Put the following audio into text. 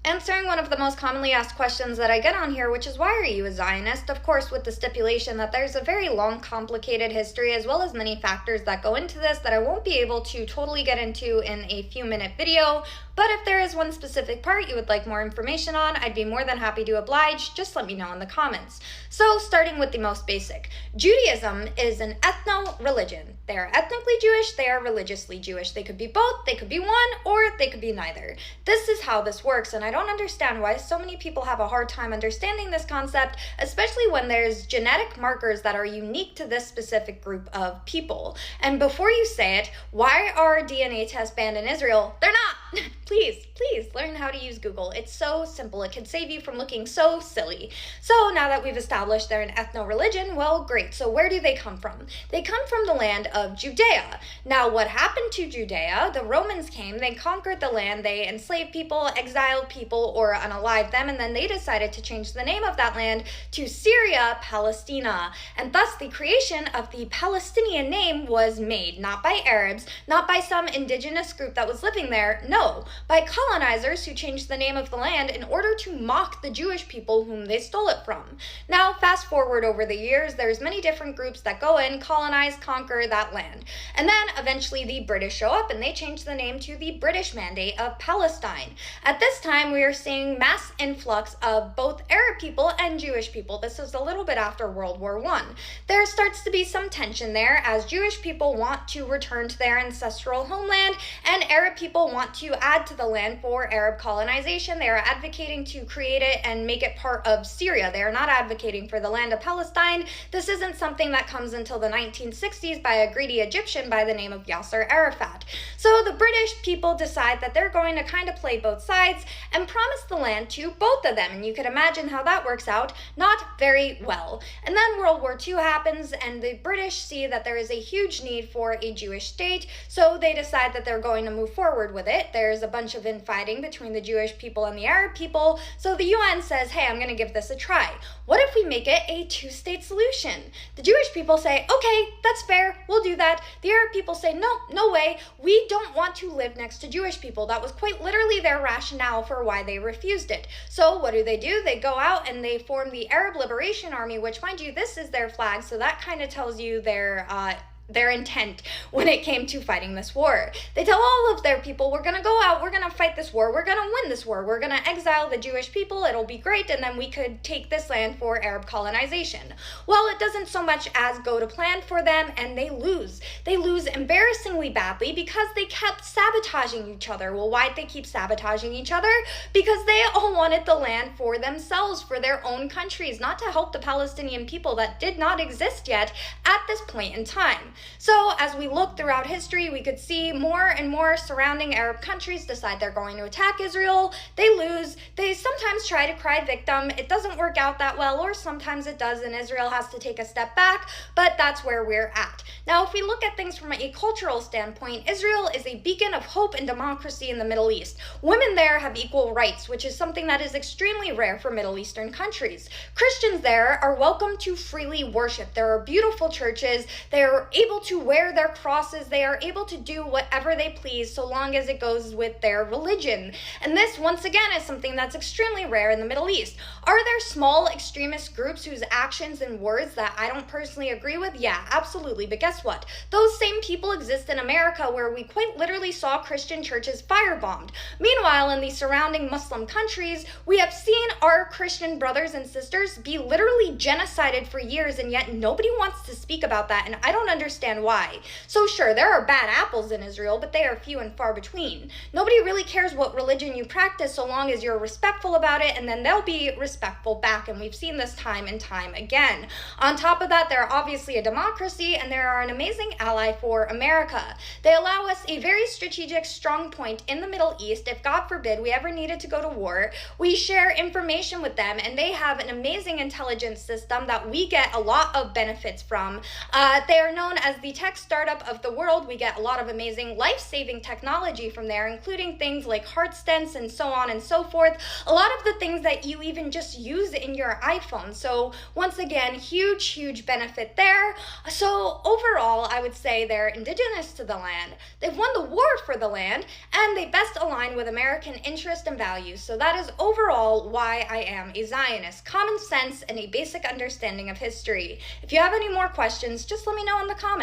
answering one of the most commonly asked questions that I get on here, which is why are you a Zionist? Of course, with the stipulation that there's a very long, complicated history as well as many factors that go into this that I won't be able to totally get into in a few-minute video. But if there is one specific part you would like more information on, I'd be more than happy to oblige. Just let me know in the comments. So, starting with the most basic. Judaism is an ethno-religion. They are ethnically Jewish, they are religiously Jewish. They could be both, they could be one, or they could be neither. This is how this works, and I don't understand why so many people have a hard time understanding this concept, especially when there's genetic markers that are unique to this specific group of people. And before you say it, why are DNA tests banned in Israel? They're not! Please learn how to use Google. It's so simple. It can save you from looking so silly. So now that we've established they're an ethno-religion, well, great. So where do they come from? They come from the land of Judea. Now, what happened to Judea? The Romans came, they conquered the land, they enslaved people, exiled people, or unalived them, and then they decided to change the name of that land to Syria, Palestina. And thus the creation of the Palestinian name was made, not by Arabs, not by some indigenous group that was living there, no, by colonizers who changed the name of the land in order to mock the Jewish people whom they stole it from. Now, fast forward over the years, there's many different groups that go in, colonize, conquer that land. And then eventually the British show up and they change the name to the British Mandate of Palestine. At this time, we are seeing mass influx of both Arab people and Jewish people. This is a little bit after World War I. There starts to be some tension there as Jewish people want to return to their ancestral homeland and Arab people want to add to the land for Arab colonization. They are advocating to create it and make it part of Syria. They are not advocating for the land of Palestine. This isn't something that comes until the 1960s by a greedy Egyptian by the name of Yasser Arafat. So the British people decide that they're going to kind of play both sides and promise the land to both of them. And you can imagine how that works out, not very well. And then World War II happens and the British see that there is a huge need for a Jewish state, so they decide that they're going to move forward with it. There's a bunch of infighting between the Jewish people and the Arab people, so the UN says, hey, I'm going to give this a try. What if we make it a two-state solution? The Jewish people say, okay, that's fair, we'll do that. The Arab people say, no way, we don't want to live next to Jewish people. That was quite literally their rationale for why they refused it. So what do? They go out and they form the Arab Liberation Army, which, mind you, this is their flag, so that kind of tells you their intent when it came to fighting this war. They tell all of their people, we're going to go out, we're going to fight this war, we're going to win this war, we're going to exile the Jewish people, it'll be great, and then we could take this land for Arab colonization. Well, it doesn't so much as go to plan for them, and they lose. They lose embarrassingly badly because they kept sabotaging each other. Well, why'd they keep sabotaging each other? Because they all wanted the land for themselves, for their own countries, not to help the Palestinian people that did not exist yet at this point in time. So as we look throughout history, we could see more and more surrounding Arab countries decide they're going to attack Israel. They lose. They sometimes try to cry victim. It doesn't work out that well, or sometimes it does, and Israel has to take a step back, but that's where we're at. Now, if we look at things from a cultural standpoint, Israel is a beacon of hope and democracy in the Middle East. Women there have equal rights, which is something that is extremely rare for Middle Eastern countries. Christians there are welcome to freely worship. There are beautiful churches. They are able to wear their crosses. They are able to do whatever they please so long as it goes with their religion. And this, once again, is something that's extremely rare in the Middle East. Are there small extremist groups whose actions and words that I don't personally agree with? Yeah, absolutely. But guess what? Those same people exist in America where we quite literally saw Christian churches firebombed. Meanwhile, in the surrounding Muslim countries, we have seen our Christian brothers and sisters be literally genocided for years, and yet nobody wants to speak about that, and I don't understand why. So sure, there are bad apples in Israel, but they are few and far between. Nobody really cares what religion you practice so long as you're respectful about it, and then they'll be respectful back, and we've seen this time and time again. On top of that, they're obviously a democracy, and they are an amazing ally for America. They allow us a very strategic strong point in the Middle East. If God forbid we ever needed to go to war, we share information with them, and they have an amazing intelligence system that we get a lot of benefits from. They are known as the tech startup of the world, we get a lot of amazing life-saving technology from there, including things like heart stents and so on and so forth. A lot of the things that you even just use in your iPhone. So once again, huge benefit there. So overall, I would say they're indigenous to the land. They've won the war for the land, and they best align with American interest and values. So that is overall why I am a Zionist. Common sense and a basic understanding of history. If you have any more questions, just let me know in the comments.